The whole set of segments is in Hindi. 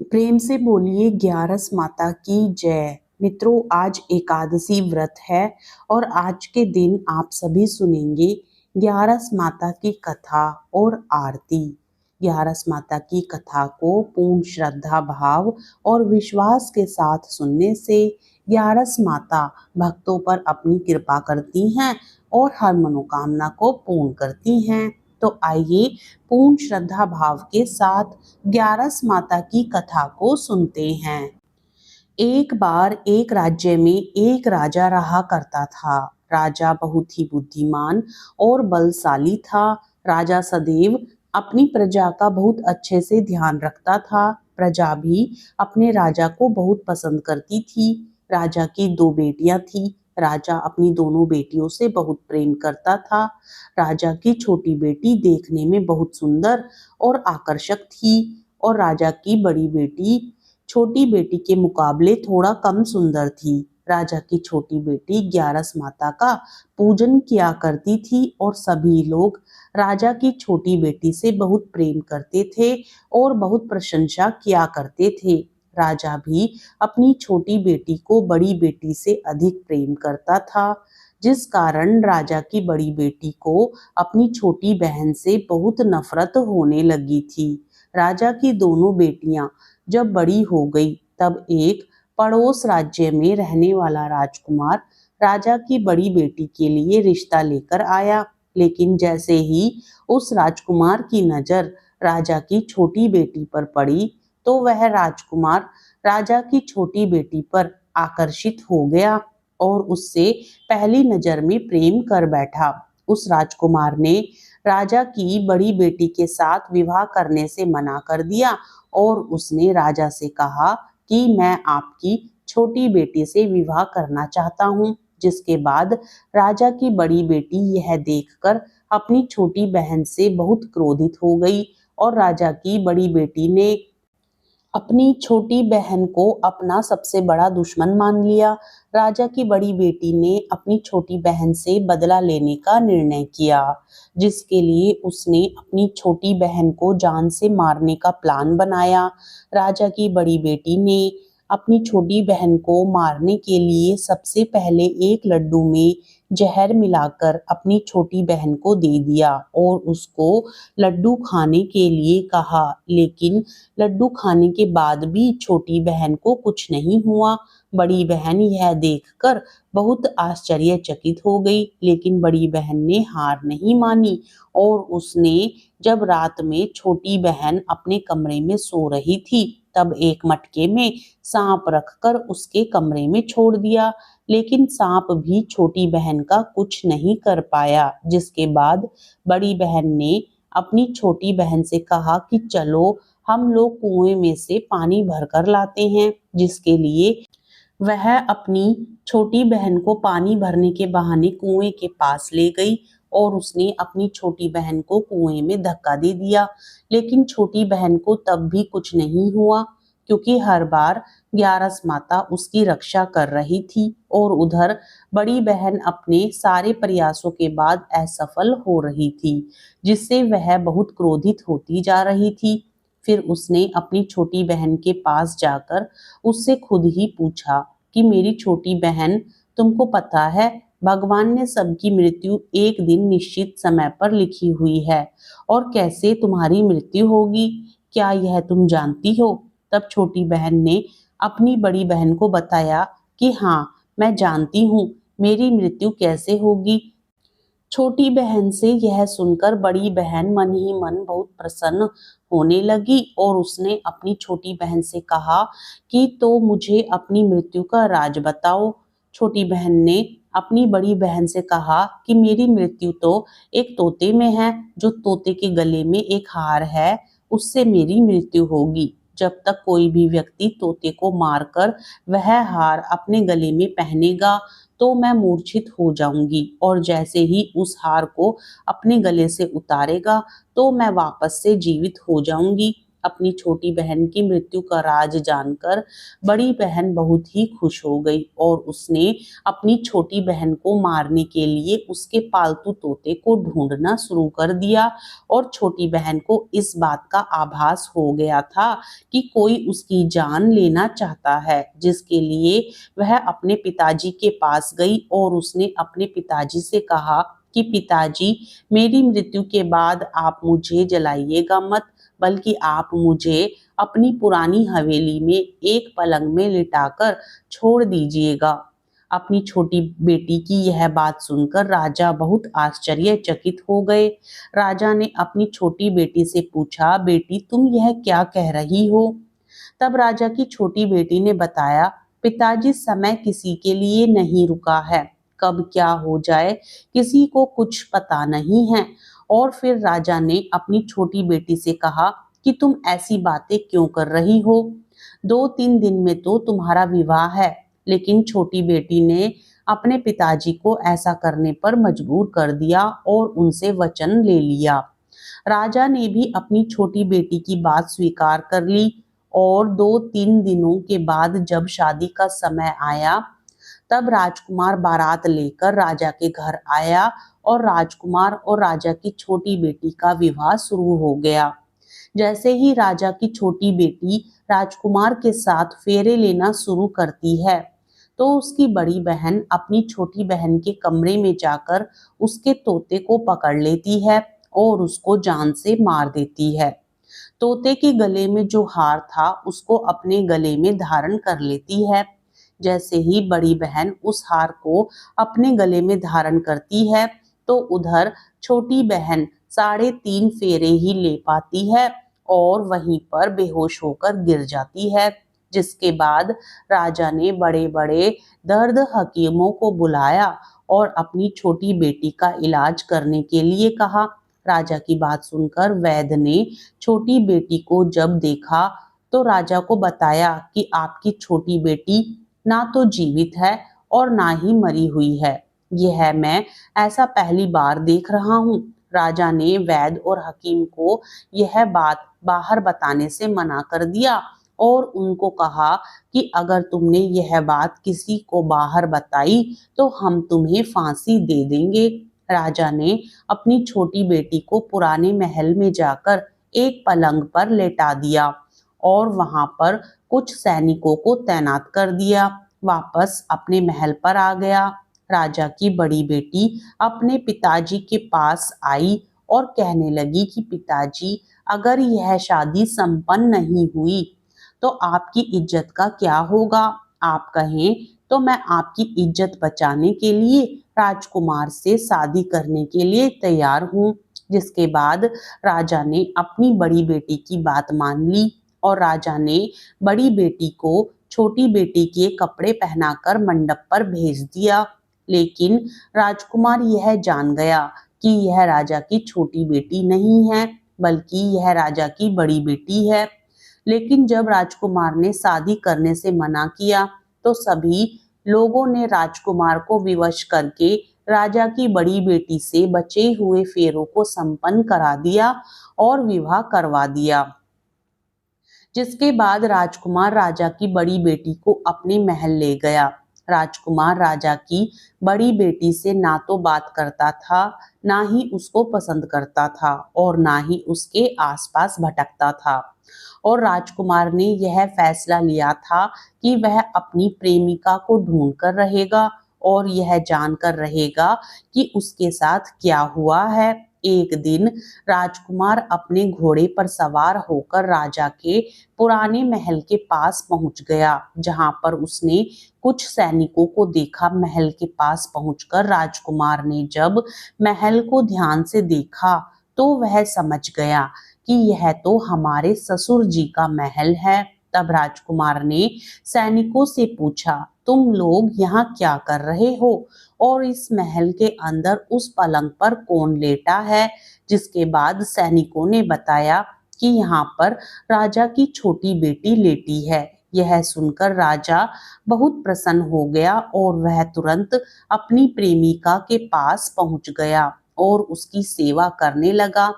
प्रेम से बोलिए ग्यारस माता की जय। मित्रों, आज एकादशी व्रत है और आज के दिन आप सभी सुनेंगे ग्यारस माता की कथा और आरती। ग्यारस माता की कथा को पूर्ण श्रद्धा भाव और विश्वास के साथ सुनने से ग्यारस माता भक्तों पर अपनी कृपा करती हैं और हर मनोकामना को पूर्ण करती हैं। तो आइए पूर्ण श्रद्धा भाव के साथ ग्यारस माता की कथा को सुनते हैं। एक बार एक राज्य में एक राजा रहा करता था। राजा बहुत ही बुद्धिमान और बलशाली था। राजा सदैव अपनी प्रजा का बहुत अच्छे से ध्यान रखता था। प्रजा भी अपने राजा को बहुत पसंद करती थी। राजा की दो बेटियां थी। राजा अपनी दोनों बेटियों से बहुत प्रेम करता था। राजा की छोटी बेटी देखने में बहुत सुंदर और आकर्षक थी और राजा की बड़ी बेटी छोटी बेटी के मुकाबले थोड़ा कम सुंदर थी। राजा की छोटी बेटी ग्यारस माता का पूजन किया करती थी और सभी लोग राजा की छोटी बेटी से बहुत प्रेम करते थे और बहुत प्रशंसा किया करते थे। राजा भी अपनी छोटी बेटी को बड़ी बेटी से अधिक प्रेम करता था, जिस कारण राजा की बड़ी बेटी को अपनी छोटी बहन से बहुत नफरत होने लगी थी। राजा की दोनों बेटियां जब बड़ी हो गई तब एक पड़ोस राज्य में रहने वाला राजकुमार राजा की बड़ी बेटी के लिए रिश्ता लेकर आया। लेकिन जैसे ही उस राजकुमार की नजर राजा की छोटी बेटी पर पड़ी तो वह राजकुमार राजा की छोटी बेटी पर आकर्षित हो गया और उससे पहली नजर में प्रेम कर बैठा। उस राजकुमार ने राजा की बड़ी बेटी के साथ विवाह करने से मना कर दिया और उसने राजा से कहा कि मैं आपकी छोटी बेटी से विवाह करना चाहता हूँ। जिसके बाद राजा की बड़ी बेटी यह देखकर अपनी छोटी बहन से बहुत क्रोधित हो गई और राजा की बड़ी बेटी ने अपनी छोटी बहन को अपना सबसे बड़ा दुश्मन मान लिया। राजा की बड़ी बेटी ने अपनी छोटी बहन से बदला लेने का निर्णय किया, जिसके लिए उसने अपनी छोटी बहन को जान से मारने का प्लान बनाया। राजा की बड़ी बेटी ने अपनी छोटी बहन को मारने के लिए सबसे पहले एक लड्डू में जहर मिलाकर अपनी छोटी बहन को दे दिया और उसको लड्डू खाने के लिए कहा। लेकिन लड्डू खाने के बाद भी छोटी बहन को कुछ नहीं हुआ। बड़ी बहन यह देखकर बहुत आश्चर्यचकित हो गई, लेकिन बड़ी बहन ने हार नहीं मानी और उसने जब रात में छोटी बहन अपने कमरे में सो रही थी तब एक मटके में सांप रखकर उसके कमरे में छोड़ दिया। लेकिन सांप भी छोटी बहन का कुछ नहीं कर पाया। जिसके बाद बड़ी बहन ने अपनी छोटी बहन से कहा कि चलो हम लोग कुएं में से पानी भरकर लाते हैं, जिसके लिए वह अपनी छोटी बहन को पानी भरने के बहाने कुएं के पास ले गई और उसने अपनी छोटी बहन को कुएं में धक्का दे दिया। लेकिन छोटी बहन को तब भी कुछ नहीं हुआ, क्योंकि हर बार ग्यारस माता उसकी रक्षा कर रही थी और उधर बड़ी बहन अपने सारे प्रयासों के बाद असफल हो रही थी, जिससे वह बहुत क्रोधित होती जा रही थी। फिर उसने अपनी छोटी बहन के पास जाकर उससे खुद ही पूछा कि मेरी छोटी बहन, तुमको पता है भगवान ने सबकी मृत्यु एक दिन निश्चित समय पर लिखी हुई है और कैसे तुम्हारी मृत्यु होगी, क्या यह तुम जानती हो? तब छोटी बहन ने अपनी बड़ी बहन को बताया कि हाँ, मैं जानती हूँ मेरी मृत्यु कैसे होगी। छोटी बहन से यह सुनकर बड़ी बहन मन ही मन बहुत प्रसन्न होने लगी और उसने अपनी छोटी बहन से कहा कि तो मुझे अपनी मृत्यु का राज बताओ। छोटी बहन ने अपनी बड़ी बहन से कहा कि मेरी मृत्यु तो एक तोते में है, जो तोते के गले में एक हार है, उससे मेरी मृत्यु होगी। जब तक कोई भी व्यक्ति तोते को मारकर वह हार अपने गले में पहनेगा तो मैं मूर्छित हो जाऊंगी और जैसे ही उस हार को अपने गले से उतारेगा तो मैं वापस से जीवित हो जाऊंगी। अपनी छोटी बहन की मृत्यु का राज जानकर बड़ी बहन बहुत ही खुश हो गई और उसने अपनी छोटी बहन को मारने के लिए उसके पालतू तोते को ढूंढना शुरू कर दिया। और छोटी बहन को इस बात का आभास हो गया था कि कोई उसकी जान लेना चाहता है, जिसके लिए वह अपने पिताजी के पास गई और उसने अपने पिताजी से कहा कि पिताजी, मेरी मृत्यु के बाद आप मुझे जलाइएगा मत, बल्कि आप मुझे अपनी पुरानी हवेली में एक पलंग में लिटाकर छोड़ दीजिएगा। अपनी छोटी बेटी की यह बात सुनकर राजा बहुत आश्चर्यचकित हो गए। राजा ने अपनी छोटी बेटी से पूछा, बेटी तुम यह क्या कह रही हो? तब राजा की छोटी बेटी ने बताया, पिताजी समय किसी के लिए नहीं रुका है, कब क्या हो जाए किसी को कुछ पता नहीं है। और फिर राजा ने अपनी छोटी बेटी से कहा कि तुम ऐसी बातें क्यों कर रही हो? 2-3 दिन में तो तुम्हारा विवाह है। लेकिन छोटी बेटी ने अपने पिताजी को ऐसा करने पर मजबूर कर दिया और उनसे वचन ले लिया। राजा ने भी अपनी छोटी बेटी की बात स्वीकार कर ली और 2-3 दिनों के बाद जब शादी का समय आया, तब राजकुमार बारात लेकर राजा के घर आया और राजकुमार और राजा की छोटी बेटी का विवाह शुरू हो गया। जैसे ही राजा की छोटी बेटी राजकुमार के साथ फेरे लेना शुरू करती है, तो उसकी बड़ी बहन अपनी छोटी बहन के कमरे में जाकर उसके तोते को पकड़ लेती है और उसको जान से मार देती है। तोते के गले में जो हार था उसको अपने गले में धारण कर लेती है। जैसे ही बड़ी बहन उस हार को अपने गले में धारण करती है, तो उधर छोटी बहन 3.5 फेरे ही ले पाती है और वहीं पर बेहोश होकर गिर जाती है। जिसके बाद राजा ने बड़े बड़े दर्द हकीमों को बुलाया और अपनी छोटी बेटी का इलाज करने के लिए कहा। राजा की बात सुनकर वैद्य ने छोटी बेटी को जब देखा, तो राजा को बताया कि आपकी छोटी बेटी ना तो जीवित है और ना ही मरी हुई है। यह मैं ऐसा पहली बार देख रहा हूँ। राजा ने वैद्य और हकीम को यह बात बाहर बताने से मना कर दिया और उनको कहा कि अगर तुमने यह बात किसी को बाहर बताई तो हम तुम्हें फांसी दे देंगे। राजा ने अपनी छोटी बेटी को पुराने महल में जाकर एक पलंग पर लेटा दिया और वहां पर कुछ सैनिकों को तैनात कर दिया। वापस अपने महल पर आ गया। राजा की बड़ी बेटी अपने पिताजी के पास आई और कहने लगी कि पिताजी, अगर यह शादी संपन्न नहीं हुई तो आपकी इज्जत का क्या होगा? आप कहें तो मैं आपकी इज्जत बचाने के लिए राजकुमार से शादी करने के लिए तैयार हूँ। जिसके बाद राजा ने अपनी बड़ी बेटी की बात मान ली और राजा ने बड़ी बेटी को छोटी बेटी के कपड़े पहनाकर मंडप पर भेज दिया। लेकिन राजकुमार यह जान गया कि यह राजा की छोटी बेटी नहीं है, बल्कि यह राजा की बड़ी बेटी है। लेकिन जब राजकुमार ने शादी करने से मना किया, तो सभी लोगों ने राजकुमार को विवश करके राजा की बड़ी बेटी से बचे हुए फेरों को संपन्न करा दिया और विवाह करवा दिया। जिसके बाद राजकुमार राजा की बड़ी बेटी को अपने महल ले गया। राजकुमार राजा की बड़ी बेटी से ना तो बात करता था, ना ही उसको पसंद करता था और ना ही उसके आसपास भटकता था। और राजकुमार ने यह फैसला लिया था कि वह अपनी प्रेमिका को ढूंढ कर रहेगा और यह जानकर रहेगा कि उसके साथ क्या हुआ है। एक दिन राजकुमार अपने घोड़े पर सवार होकर राजा के पुराने महल के पास पहुंच गया, जहां पर उसने कुछ सैनिकों को देखा। महल के पास पहुंचकर राजकुमार ने जब महल को ध्यान से देखा, तो वह समझ गया कि यह तो हमारे ससुर जी का महल है। तब राजकुमार ने सैनिकों से पूछा, तुम लोग यहाँ क्या कर रहे हो और इस महल के अंदर उस पलंग पर कौन लेटा है? जिसके बाद सैनिकों ने बताया कि यहाँ पर राजा की छोटी बेटी लेटी है। यह सुनकर राजा बहुत प्रसन्न हो गया और वह तुरंत अपनी प्रेमिका के पास पहुंच गया और उसकी सेवा करने लगा।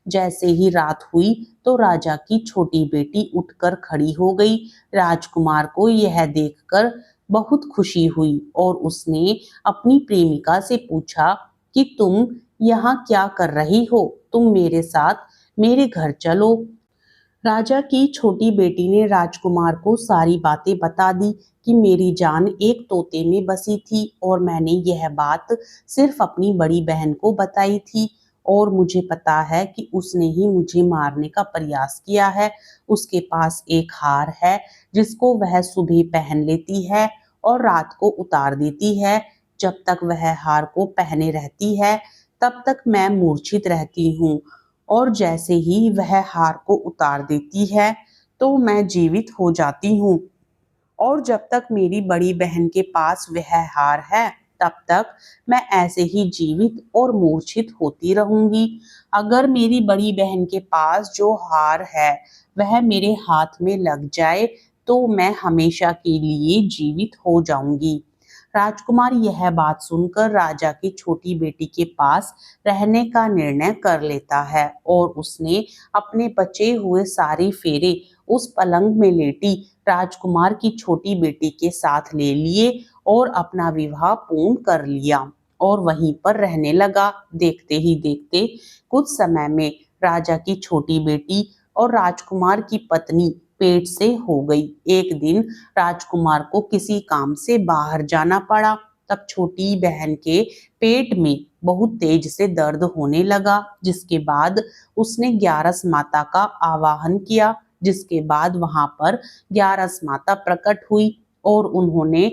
जैसे ही रात हुई तो राजा की छोटी बेटी उठकर खड़ी हो गई। राजकुमार को यह देखकर बहुत खुशी हुई और उसने अपनी प्रेमिका से पूछा कि तुम यहाँ क्या कर रही हो? तुम मेरे साथ मेरे घर चलो। राजा की छोटी बेटी ने राजकुमार को सारी बातें बता दी कि मेरी जान एक तोते में बसी थी और मैंने यह बात सिर्फ अपनी बड़ी बहन को बताई थी और मुझे पता है कि उसने ही मुझे मारने का प्रयास किया है। उसके पास एक हार है जिसको वह सुबह पहन लेती है और रात को उतार देती है। जब तक वह हार को पहने रहती है तब तक मैं मूर्छित रहती हूँ और जैसे ही वह हार को उतार देती है तो मैं जीवित हो जाती हूँ और जब तक मेरी बड़ी बहन के पास वह हार है तब तक मैं ऐसे ही जीवित और मूर्छित होती रहूंगी। अगर मेरी बड़ी बहन के पास जो हार है वह मेरे हाथ में लग जाए तो मैं हमेशा के लिए जीवित हो जाऊंगी। राजकुमार यह बात सुनकर राजा की छोटी बेटी के पास रहने का निर्णय कर लेता है और उसने अपने बचे हुए सारे फेरे उस पलंग में लेटी राजकुमार की छोटी बेटी के साथ ले लिए और अपना विवाह पूर्ण कर लिया और वहीं पर रहने लगा। देखते ही देखते कुछ समय में राजा की छोटी बेटी और राजकुमार की पत्नी पेट से हो गई। एक दिन राजकुमार को किसी काम से बाहर जाना पड़ा। तब छोटी बहन के पेट में बहुत तेज से दर्द होने लगा, जिसके बाद उसने ग्यारस माता का आवाहन किया। जिसके बाद वहां पर ग्यारस माता प्रकट हुई और उन्होंने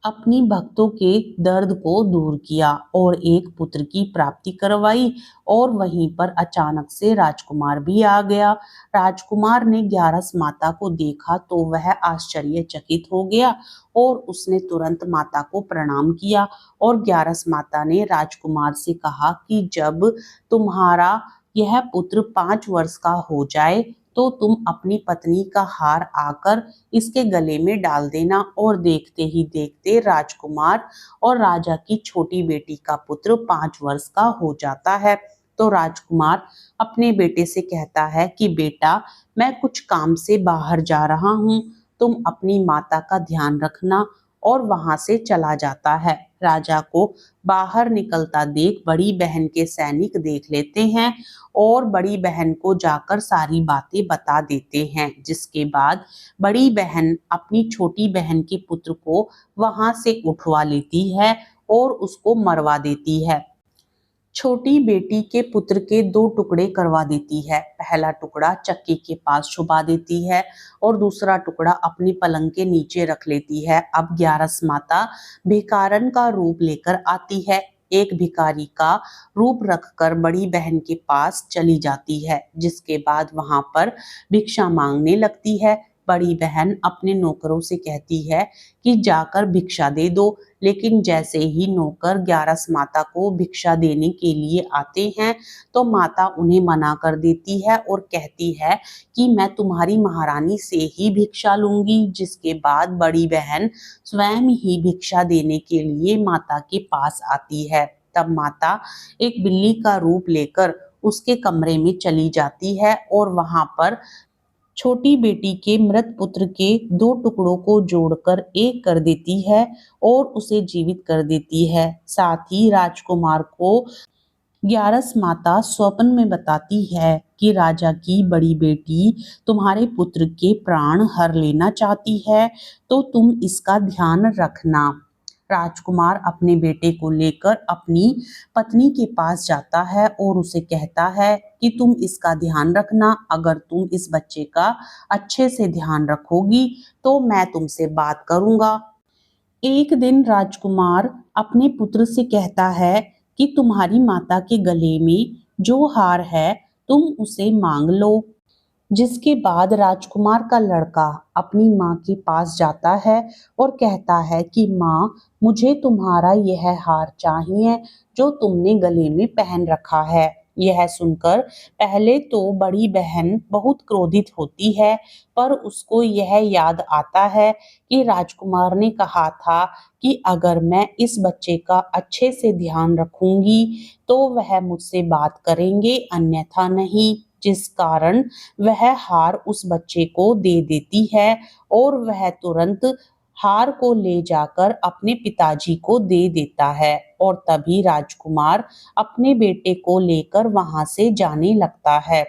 अपनी भक्तों के दर्द को दूर किया और एक पुत्र की प्राप्ति करवाई और वहीं पर अचानक से राजकुमार भी आ गया। राजकुमार ने ग्यारस माता को देखा तो वह आश्चर्यचकित हो गया और उसने तुरंत माता को प्रणाम किया और ग्यारस माता ने राजकुमार से कहा कि जब तुम्हारा यह पुत्र 5 वर्ष का हो जाए तो तुम अपनी पत्नी का हार आकर इसके गले में डाल देना। और देखते ही देखते राजकुमार और राजा की छोटी बेटी का पुत्र 5 वर्ष का हो जाता है। तो राजकुमार अपने बेटे से कहता है कि बेटा, मैं कुछ काम से बाहर जा रहा हूँ, तुम अपनी माता का ध्यान रखना, और वहां से चला जाता है। राजा को बाहर निकलता देख बड़ी बहन के सैनिक देख लेते हैं और बड़ी बहन को जाकर सारी बातें बता देते हैं, जिसके बाद बड़ी बहन अपनी छोटी बहन के पुत्र को वहां से उठवा लेती है और उसको मरवा देती है। छोटी बेटी के पुत्र के 2 टुकड़े करवा देती है। पहला टुकड़ा चक्की के पास छुपा देती है और दूसरा टुकड़ा अपनी पलंग के नीचे रख लेती है। अब ग्यारस माता भिखारन का रूप लेकर आती है। एक भिखारी का रूप रखकर बड़ी बहन के पास चली जाती है, जिसके बाद वहां पर भिक्षा मांगने लगती है। बड़ी बहन अपने नौकरों से कहती है कि जाकर भिक्षा दे दो, लेकिन जैसे ही नौकर ग्यारस माता को भिक्षा देने के लिए आते हैं तो माता उन्हें मना कर देती है और कहती है कि मैं तुम्हारी महारानी से ही भिक्षा लूंगी। जिसके बाद बड़ी बहन स्वयं ही भिक्षा देने के लिए माता के पास आती है। तब माता एक बिल्ली का रूप लेकर उसके कमरे में चली जाती है और वहां पर छोटी बेटी के मृत पुत्र के 2 टुकड़ों को जोड़कर एक कर देती है और उसे जीवित कर देती है। साथ ही राजकुमार को ग्यारस माता स्वप्न में बताती है कि राजा की बड़ी बेटी तुम्हारे पुत्र के प्राण हर लेना चाहती है, तो तुम इसका ध्यान रखना। राजकुमार अपने बेटे को लेकर अपनी पत्नी के पास जाता है और उसे कहता है कि तुम इसका ध्यान रखना, अगर तुम इस बच्चे का अच्छे से ध्यान रखोगी तो मैं तुमसे बात करूंगा। एक दिन राजकुमार अपने पुत्र से कहता है कि तुम्हारी माता के गले में जो हार है तुम उसे मांग लो। जिसके बाद राजकुमार का लड़का अपनी माँ के पास जाता है और कहता है कि माँ, मुझे तुम्हारा यह हार चाहिए जो तुमने गले में पहन रखा है। यह सुनकर पहले तो बड़ी बहन बहुत क्रोधित होती है, पर उसको यह याद आता है कि राजकुमार ने कहा था कि अगर मैं इस बच्चे का अच्छे से ध्यान रखूंगी तो वह मुझसे बात करेंगे, अन्यथा नहीं। जिस कारण वह हार उस बच्चे को दे देती है और वह तुरंत हार को ले जाकर अपने पिताजी को दे देता है और तभी राजकुमार अपने बेटे को लेकर वहां से जाने लगता है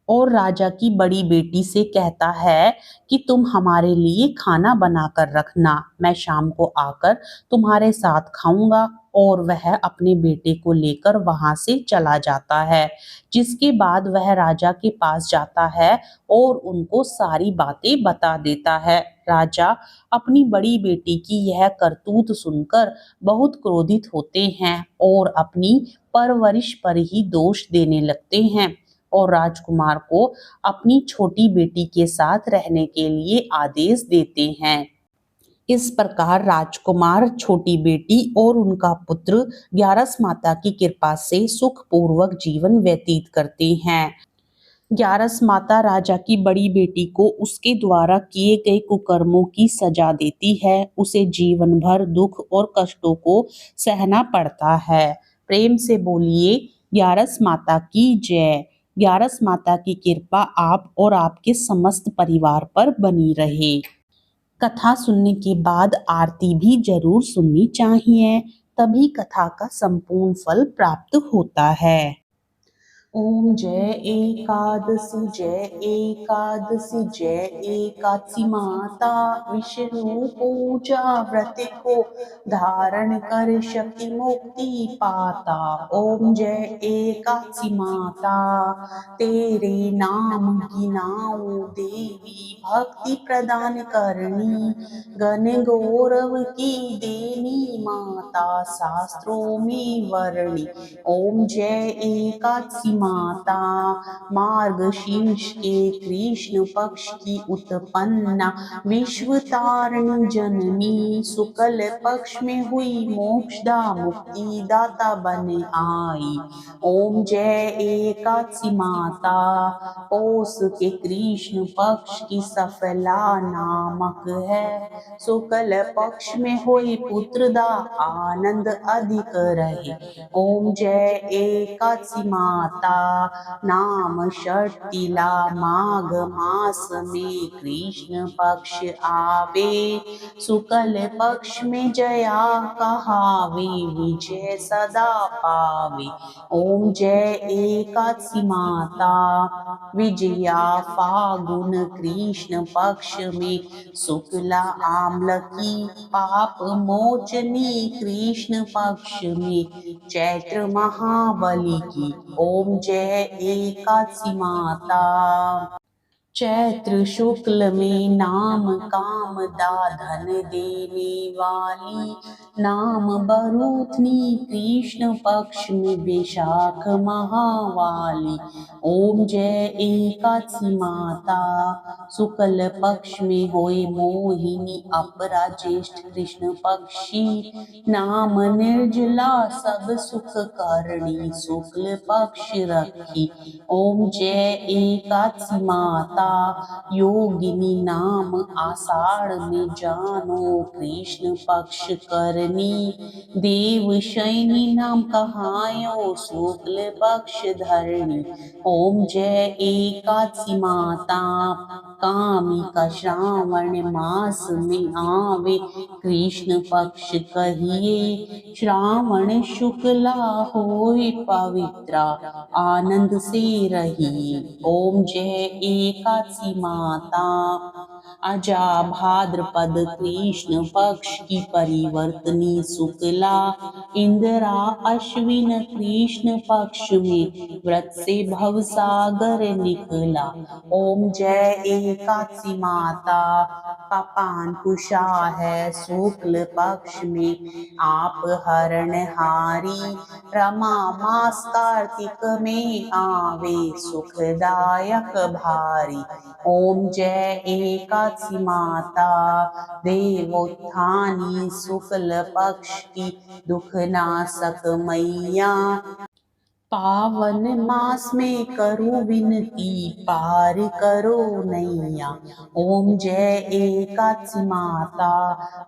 और राजा की बड़ी बेटी से कहता है कि तुम हमारे लिए खाना बनाकर रखना, मैं शाम को आकर तुम्हारे साथ खाऊंगा। और वह अपने बेटे को लेकर वहां से चला जाता है, जिसके बाद वह राजा के पास जाता है और उनको सारी बातें बता देता है। राजा अपनी बड़ी बेटी की यह करतूत सुनकर बहुत क्रोधित होते हैं और अपनी परवरिश पर ही दोष देने लगते हैं और राजकुमार को अपनी छोटी बेटी के साथ रहने के लिए आदेश देते हैं। इस प्रकार राजकुमार, छोटी बेटी और उनका पुत्र ग्यारस माता की कृपा से सुखपूर्वक जीवन व्यतीत करते हैं। ग्यारस माता राजा की बड़ी बेटी को उसके द्वारा किए गए कुकर्मों की सजा देती है। उसे जीवन भर दुख और कष्टों को सहना पड़ता है। प्रेम से बोलिए ग्यारस माता की जय। ग्यारस माता की कृपा आप और आपके समस्त परिवार पर बनी रहे। कथा सुनने के बाद आरती भी जरूर सुननी चाहिए, तभी कथा का संपूर्ण फल प्राप्त होता है। ओम जय एकादशी, जय एकादशी, जय एकादशी माता। विष्णु पूजा व्रत को धारण कर शक्ति मुक्ति पाता। ओम जय एकादशी माता, तेरे नाम गिनाऊं देवी, भक्ति प्रदान करनी, गण गौरव की देनी माता, शास्त्रों में वर्णी। ओम जय एकादशी माता, मार्ग शीर्ष के कृष्ण पक्ष की उत्पन्ना, विश्व तारिणी जननी, शुक्ल पक्ष में हुई मोक्षदा, मुक्ति दाता बन आई। ओम जय एकादशी माता, पौष के कृष्ण पक्ष की सफला नामक है, शुक्ल पक्ष में हुई पुत्रदा, आनंद अधिक रहे। ओम जय एकादशी माता, नाम षष्ठीला, माघ मास में कृष्ण पक्ष आवे, शुक्ल पक्ष में जया कहावे, विजय सदा पावे। ओम जय एकादशी माता, विजया फागुन कृष्ण पक्ष में, शुक्ला आम्ल की, पाप मोचनी कृष्ण पक्ष में, चैत्र महाबली की। ओम जय एकादशी माता, चैत्र शुक्ल में नाम कामदा, धन देने वाली, नाम बरूथनी कृष्ण पक्ष में, वैशाख महावाली। ओम जय एकादशी माता, शुक्ल पक्ष में होए मोहिनी, अपरा ज्येष्ठ कृष्ण पक्षी, नाम निर्जला सब सुख करणी, शुक्ल पक्ष रखी। ओम जय एकादशी माता, योगिनी नाम आषाढ़ में जानो, कृष्ण पक्ष करनी, देव शयनी नाम कहायो, शुक्ल पक्ष धरणी। ओम जय एकादशी माता, कामी का श्रावण मास में आवे, कृष्ण पक्ष कहिए, श्रावण शुक्ला होय पवित्रा, आनंद से रहिए। ओम जय एकादशी माता, अजा भाद्रपद कृष्ण पक्ष की परिवर्तनी शुक्ला, इंदिरा अश्विन कृष्ण पक्ष में, व्रत से भवसागर निकला। ओम जय एकादशी माता, पापान कुशा है शुक्ल पक्ष में, आप हरण हारी, रमा मास कार्तिक में आवे, सुखदायक भारी। ओम जय एकादशी माता, देवोत्थानी शुक्ल पक्ष की, दुख नाशक मैया, पावन मास में करो विनती पार करो नैया। ओम जय एकादशी माता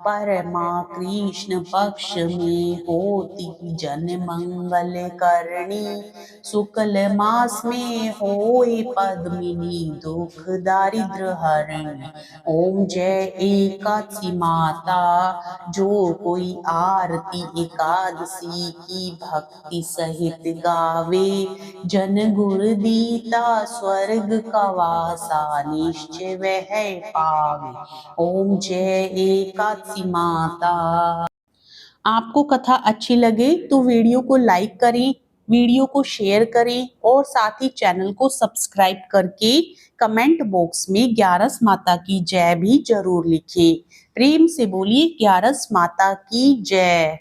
परमा कृष्ण पक्ष में होती जन मंगल करणी। शुक्ल मास में होए पद्मिनी दुख दारिद्र हरणी। ओम जय एकादशी माता जो कोई आरती एकादशी की भक्ति सहित गावे जन गुण दीता स्वर्ग का वासा निश्चय वह पावे। ओम जय एकादशी माता। आपको कथा अच्छी लगे तो वीडियो को लाइक करें, वीडियो को शेयर करें और साथ ही चैनल को सब्सक्राइब करके कमेंट बॉक्स में ग्यारस माता की जय भी जरूर लिखें। प्रेम से बोलिए ग्यारस माता की जय।